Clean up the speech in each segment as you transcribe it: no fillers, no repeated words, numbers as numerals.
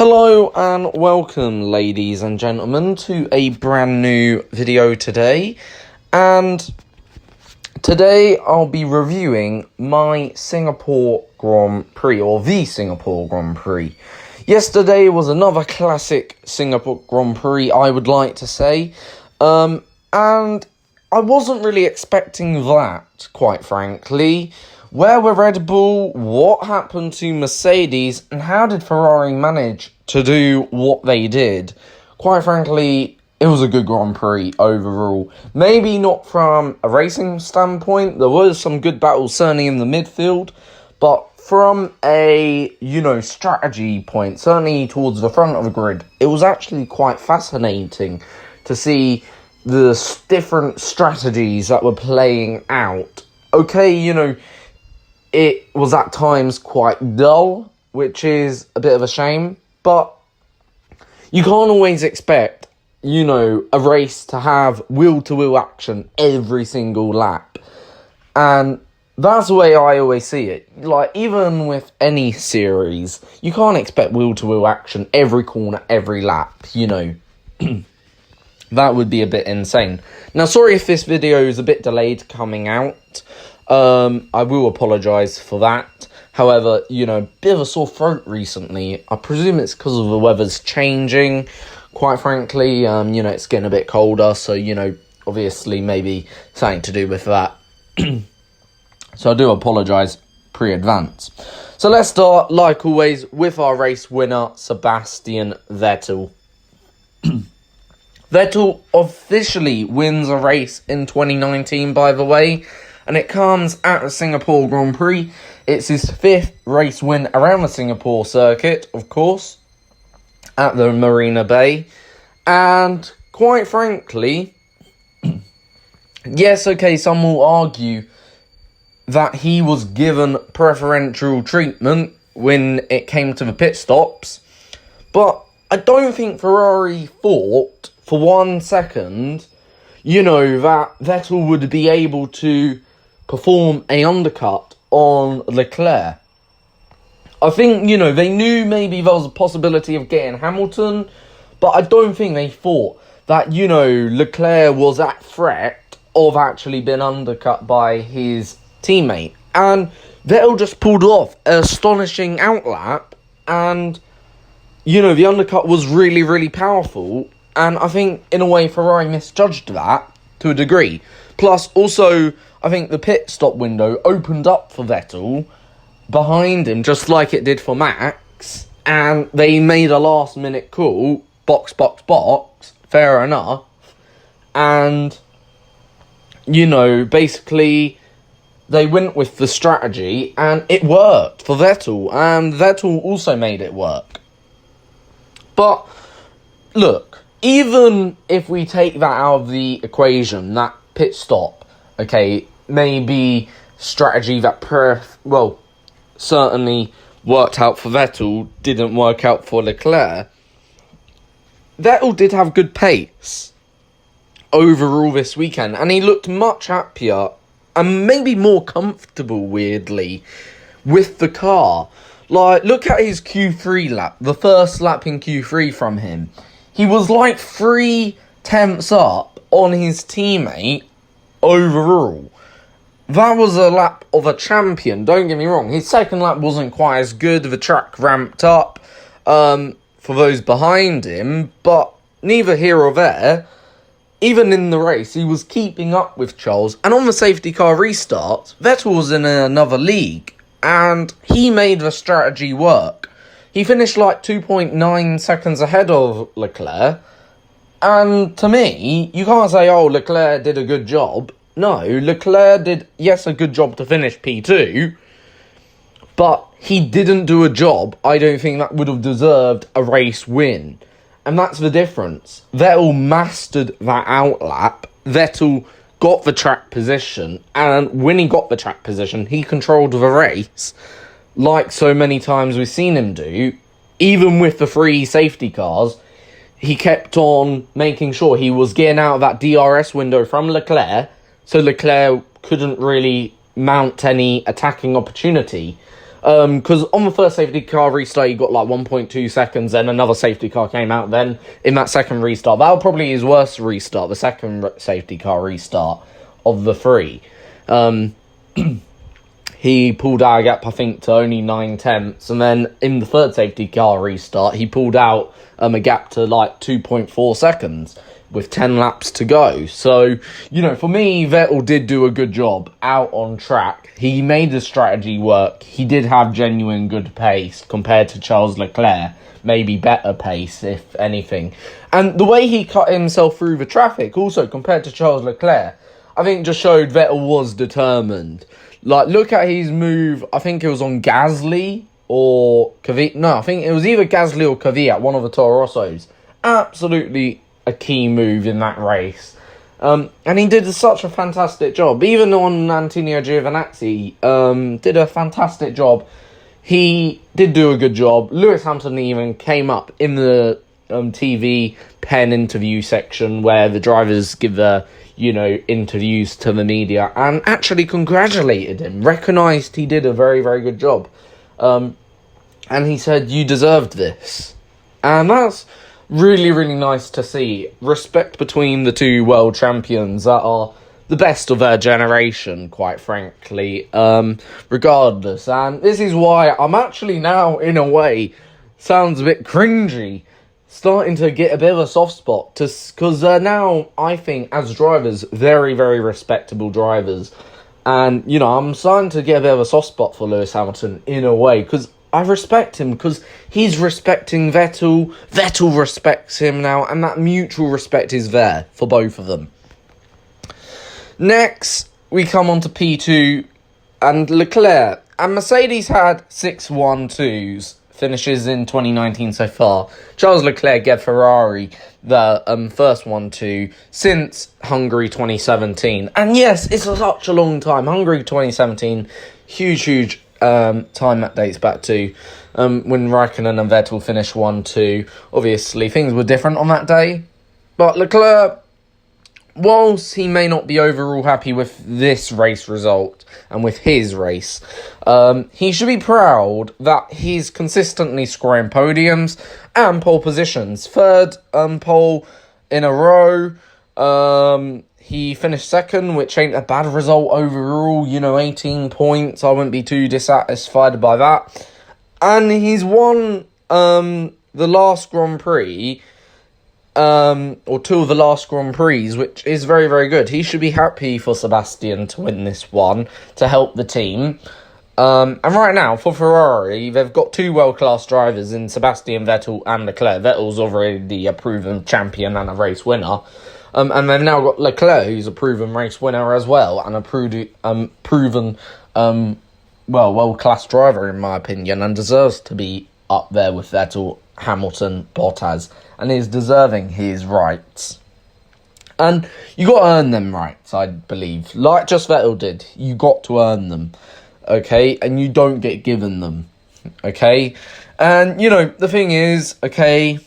Hello and welcome, ladies and gentlemen, to a brand new video today. And today I'll be reviewing my Singapore Grand Prix, or the Singapore Grand Prix. Yesterday was another classic Singapore Grand Prix, I would like to say. And I wasn't really expecting that, quite frankly. Where were Red Bull? What happened to Mercedes? And how did Ferrari manage to do what they did? Quite frankly, it was a good Grand Prix overall. Maybe not from a racing standpoint. There was some good battles certainly in the midfield. But from a, strategy point, certainly towards the front of the grid, it was actually quite fascinating to see the different strategies that were playing out. Okay, it was at times quite dull, which is a bit of a shame, but you can't always expect, a race to have wheel-to-wheel action every single lap. And that's the way I always see it. Like, even with any series, you can't expect wheel-to-wheel action every corner, every lap, That would be a bit insane. Now, sorry if this video is a bit delayed coming out. I will apologise for that. However, bit of a sore throat recently. I presume it's because of the weather's changing. Quite frankly, it's getting a bit colder. So, obviously maybe something to do with that. So I do apologise pre-advance. So let's start, like always, with our race winner, Sebastian Vettel. Vettel officially wins a race in 2019, by the way. And it comes at the Singapore Grand Prix. It's his 5th race win around the Singapore circuit, of course, at the Marina Bay. And quite frankly, yes, okay, some will argue that he was given preferential treatment when it came to the pit stops. But I don't think Ferrari thought for 1 second, that Vettel would be able to perform a undercut on Leclerc. I think, they knew maybe there was a possibility of getting Hamilton, but I don't think they thought that, Leclerc was at threat of actually being undercut by his teammate. And Vettel just pulled off an astonishing outlap, and, the undercut was really, really powerful, and I think, in a way, Ferrari misjudged that to a degree. Plus, also, I think the pit stop window opened up for Vettel behind him, just like it did for Max, and they made a last-minute call, box, fair enough, and, basically, they went with the strategy, and it worked for Vettel, and Vettel also made it work. But, look, even if we take that out of the equation, that pit stop, okay, maybe strategy that certainly worked out for Vettel, didn't work out for Leclerc. Vettel did have good pace overall this weekend, and he looked much happier and maybe more comfortable, weirdly, with the car. Like, look at his Q3 lap, the first lap in Q3 from him. He was like 3/10 up on his teammate overall. That was a lap of a champion, don't get me wrong. His second lap wasn't quite as good, the track ramped up for those behind him, but neither here or there. Even in the race, he was keeping up with Charles, and on the safety car restart, Vettel was in another league, and he made the strategy work. He finished like 2.9 seconds ahead of Leclerc, and to me, you can't say, Leclerc did a good job. No, Leclerc did, yes, a good job to finish P2, but he didn't do a job I don't think that would have deserved a race win. And that's the difference. Vettel mastered that outlap. Vettel got the track position, and when he got the track position, he controlled the race, like so many times we've seen him do. Even with the 3 safety cars, he kept on making sure he was getting out of that DRS window from Leclerc, so Leclerc couldn't really mount any attacking opportunity. Because on the first safety car restart, he got like 1.2 seconds, and another safety car came out then in that second restart. That was probably his worst restart, the second safety car restart of the three. He pulled out a gap, I think, to only 9/10, and then in the third safety car restart, he pulled out a gap to like 2.4 seconds with 10 laps to go. So, for me, Vettel did do a good job out on track. He made the strategy work. He did have genuine good pace compared to Charles Leclerc, maybe better pace, if anything. And the way he cut himself through the traffic, also compared to Charles Leclerc, I think just showed Vettel was determined. Like, look at his move, I think it was on Gasly or Kvyat. No, I think it was either Gasly or Kvyat, one of the Toro Rossos. Absolutely a key move in that race. And he did such a fantastic job. Even on Antonio Giovinazzi, did a fantastic job. He did do a good job. Lewis Hamilton even came up in the TV pen interview section where the drivers give their interviews to the media, and actually congratulated him, recognised he did a very, very good job. And he said, you deserved this. And that's really, really nice to see. Respect between the two world champions that are the best of their generation, quite frankly, regardless. And this is why I'm actually now, in a way, sounds a bit cringy, starting to get a bit of a soft spot, because they're now, I think, as drivers, very, very respectable drivers. And, I'm starting to get a bit of a soft spot for Lewis Hamilton, in a way, because I respect him, because he's respecting Vettel, Vettel respects him now, and that mutual respect is there for both of them. Next, we come on to P2, and Leclerc. And Mercedes had 6-1-2s. Finishes in 2019 so far. Charles Leclerc gave Ferrari the first 1-2 since Hungary 2017. And yes, it's such a long time. Hungary 2017, huge time that dates back to when Raikkonen and Vettel finished 1-2. Obviously, things were different on that day. But Leclerc, whilst he may not be overall happy with this race result and with his race, he should be proud that he's consistently scoring podiums and pole positions. Third pole in a row. He finished second, which ain't a bad result overall. 18 points. I wouldn't be too dissatisfied by that. And he's won the last Grand Prix, or two of the last Grand Prix, which is very, very good. He should be happy for Sebastian to win this one to help the team. And right now, for Ferrari, they've got two world-class drivers in Sebastian Vettel and Leclerc. Vettel's already a proven champion and a race winner. And they've now got Leclerc, who's a proven race winner as well, and a proven world-class driver, in my opinion, and deserves to be up there with Vettel, Hamilton, Bottas, and is deserving his rights. And you got to earn them rights, I believe. Like just Vettel did, you got to earn them, okay? And you don't get given them, okay? And, the thing is, okay,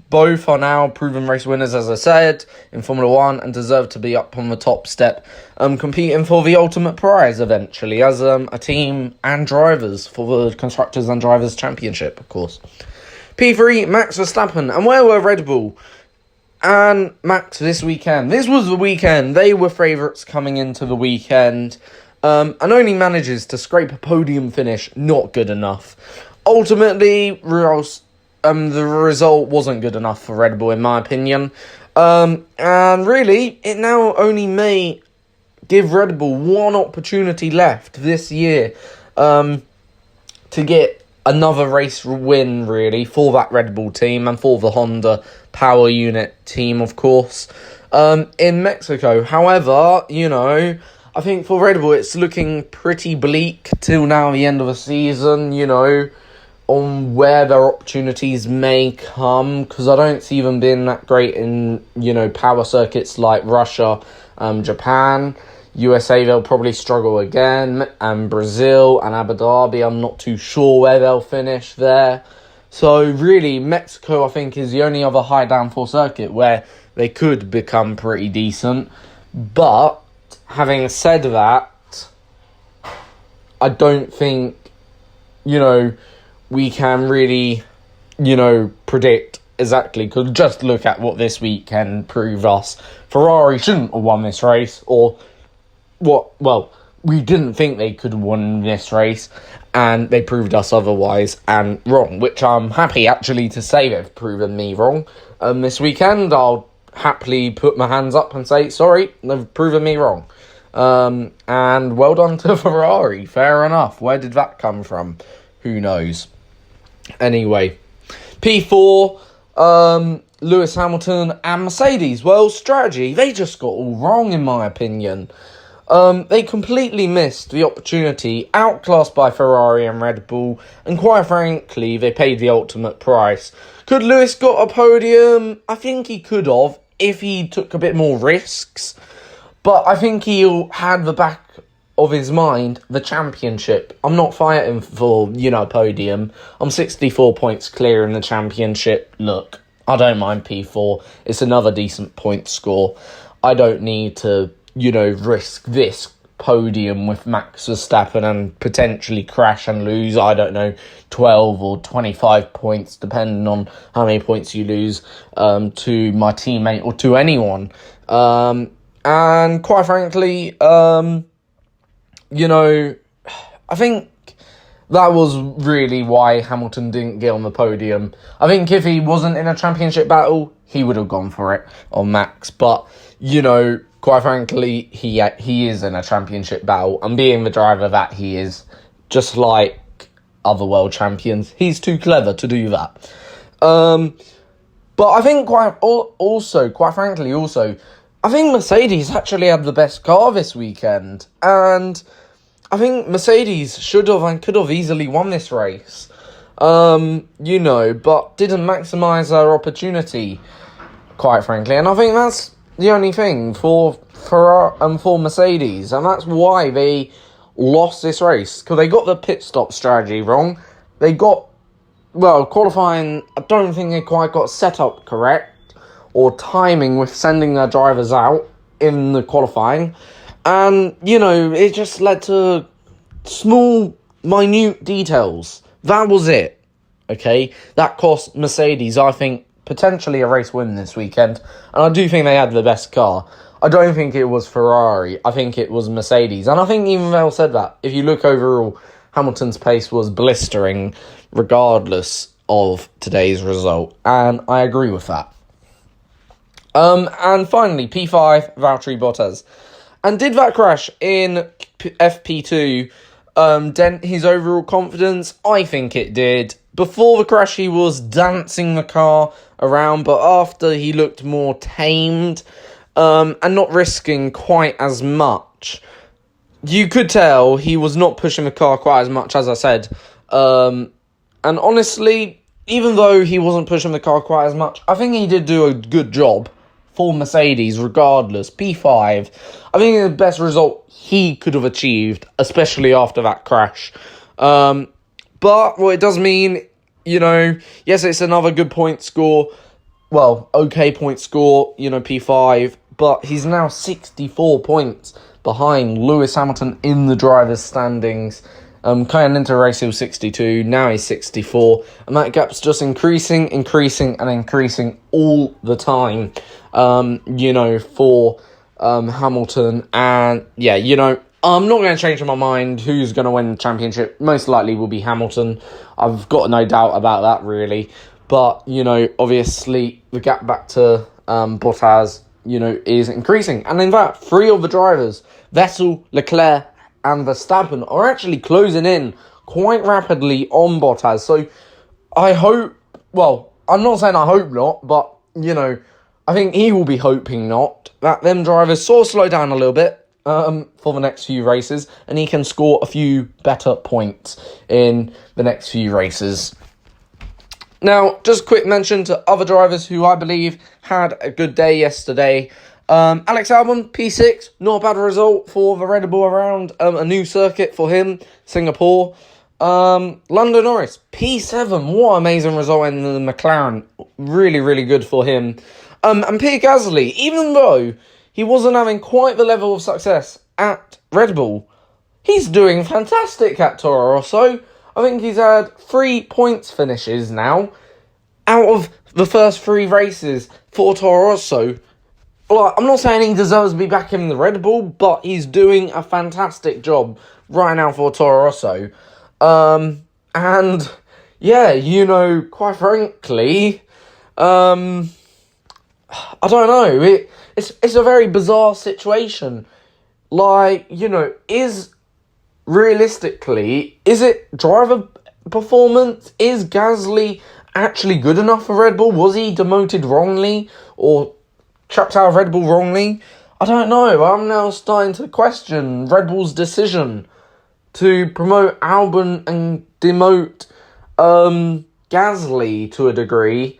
both are now proven race winners, as I said, in Formula 1, and deserve to be up on the top step, competing for the ultimate prize eventually, as a team and drivers for the Constructors and Drivers' Championship, of course. P3, Max Verstappen. And where were Red Bull and Max this weekend? This was the weekend. They were favourites coming into the weekend, and only manages to scrape a podium finish. Not good enough. Ultimately, the result wasn't good enough for Red Bull, in my opinion. And really, it now only may give Red Bull one opportunity left this year to get another race win, really, for that Red Bull team and for the Honda Power Unit team, of course, in Mexico. However, I think for Red Bull, it's looking pretty bleak till now, the end of the season, on where their opportunities may come, because I don't see them being that great in, power circuits like Russia, Japan. USA, they'll probably struggle again, and Brazil and Abu Dhabi, I'm not too sure where they'll finish there. So really, Mexico, I think, is the only other high downforce circuit where they could become pretty decent. But having said that, I don't think we can really, predict exactly. Because just look at what this weekend proved us. Ferrari shouldn't have won this race, or we didn't think they could have won this race, and they proved us otherwise and wrong, which I'm happy actually to say they've proven me wrong. This weekend, I'll happily put my hands up and say, sorry, they've proven me wrong. And well done to Ferrari, fair enough. Where did that come from? Who knows? Anyway, P4, Lewis Hamilton and Mercedes. Well, strategy, they just got all wrong in my opinion. They completely missed the opportunity, outclassed by Ferrari and Red Bull, and quite frankly, they paid the ultimate price. Could Lewis got a podium? I think he could have, if he took a bit more risks. But I think he had the back of his mind the championship. I'm not fighting for, a podium. I'm 64 points clear in the championship. Look, I don't mind P4. It's another decent point score. I don't need to, risk this podium with Max Verstappen and potentially crash and lose, 12 or 25 points, depending on how many points you lose to my teammate or to anyone. And quite frankly, I think that was really why Hamilton didn't get on the podium. I think if he wasn't in a championship battle, he would have gone for it on Max. But, quite frankly, he is in a championship battle. And being the driver that he is, just like other world champions, he's too clever to do that. But I think quite frankly, I think Mercedes actually had the best car this weekend. And I think Mercedes should have and could have easily won this race. But didn't maximise their opportunity, quite frankly. And I think that's the only thing for Mercedes. And that's why they lost this race. Because they got the pit stop strategy wrong. They got, qualifying, I don't think they quite got set up correct. Or timing with sending their drivers out in the qualifying. And, it just led to small, minute details. That was it. Okay? That cost Mercedes, I think, potentially a race win this weekend. And I do think they had the best car. I don't think it was Ferrari. I think it was Mercedes. And I think even Vettel said that. If you look overall, Hamilton's pace was blistering regardless of today's result. And I agree with that. And finally, P5, Valtteri Bottas. And did that crash in FP2 dent his overall confidence? I think it did. Before the crash, he was dancing the car around, but after he looked more tamed and not risking quite as much. You could tell he was not pushing the car quite as much, as I said. And honestly, even though he wasn't pushing the car quite as much, I think he did do a good job for Mercedes regardless. P5, I think the best result he could have achieved, especially after that crash. But what it does mean, yes, it's another good point score. Well, okay point score, P5. But he's now 64 points behind Lewis Hamilton in the drivers' standings. Coming into the race, he was 62. Now he's 64. And that gap's just increasing all the time, for Hamilton. And, I'm not going to change my mind who's going to win the championship. Most likely will be Hamilton. I've got no doubt about that, really. But, obviously, the gap back to Bottas, is increasing. And in fact, 3 of the drivers, Vettel, Leclerc, and Verstappen, are actually closing in quite rapidly on Bottas. So, I hope, I'm not saying I hope not, but, I think he will be hoping not, that them drivers sort of slow down a little bit for the next few races, and he can score a few better points in the next few races. Now, just a quick mention to other drivers who I believe had a good day yesterday. Alex Albon, P6, not a bad result for the Red Bull around a new circuit for him, Singapore. Lando Norris, P7, what an amazing result in the McLaren, really, really good for him. And Pierre Gasly, even though he wasn't having quite the level of success at Red Bull, he's doing fantastic at Toro Rosso. I think he's had 3 points finishes now out of the first 3 races for Toro Rosso. Like, I'm not saying he deserves to be back in the Red Bull, but he's doing a fantastic job right now for Toro Rosso. And yeah, you know, quite frankly, I don't know. It's a very bizarre situation. Like, you know, realistically, is it driver performance? Is Gasly actually good enough for Red Bull? Was he demoted wrongly or chucked out of Red Bull wrongly? I don't know. I'm now starting to question Red Bull's decision to promote Albon and demote Gasly to a degree.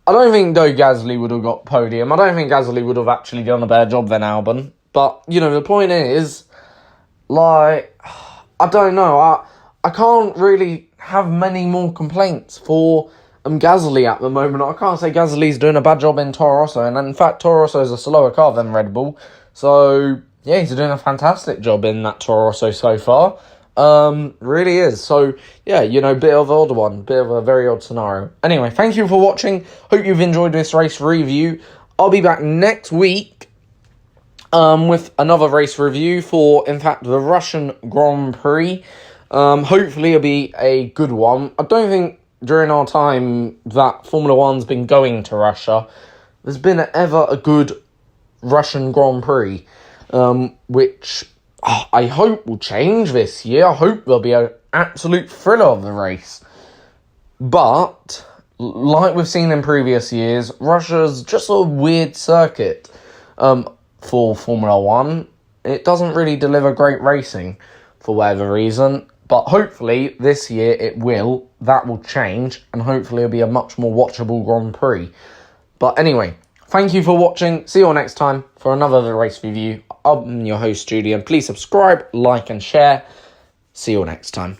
I don't think, though, Gasly would have got podium. I don't think Gasly would have actually done a better job than Albon. But, you know, the point is, like, I don't know. I can't really have many more complaints for Gasly at the moment. I can't say Gasly's doing a bad job in Toro Rosso. And in fact, Toro Rosso is a slower car than Red Bull. So, yeah, he's doing a fantastic job in that Toro Rosso so far. Really is. So, yeah, you know, bit of an odd one. Bit of a very odd scenario. Anyway, thank you for watching. Hope you've enjoyed this race review. I'll be back next week with another race review for, in fact, the Russian Grand Prix. Hopefully it'll be a good one. I don't think during our time that Formula 1's been going to Russia, there's been ever a good Russian Grand Prix, which I hope will change this year. I hope there'll be an absolute thriller of the race. But, like we've seen in previous years, Russia's just a weird circuit for Formula 1. It doesn't really deliver great racing for whatever reason. But hopefully this year it will. That will change. And hopefully it'll be a much more watchable Grand Prix. But anyway, thank you for watching. See you all next time for another race review. I'm your host, Julian. Please subscribe, like and share. See you all next time.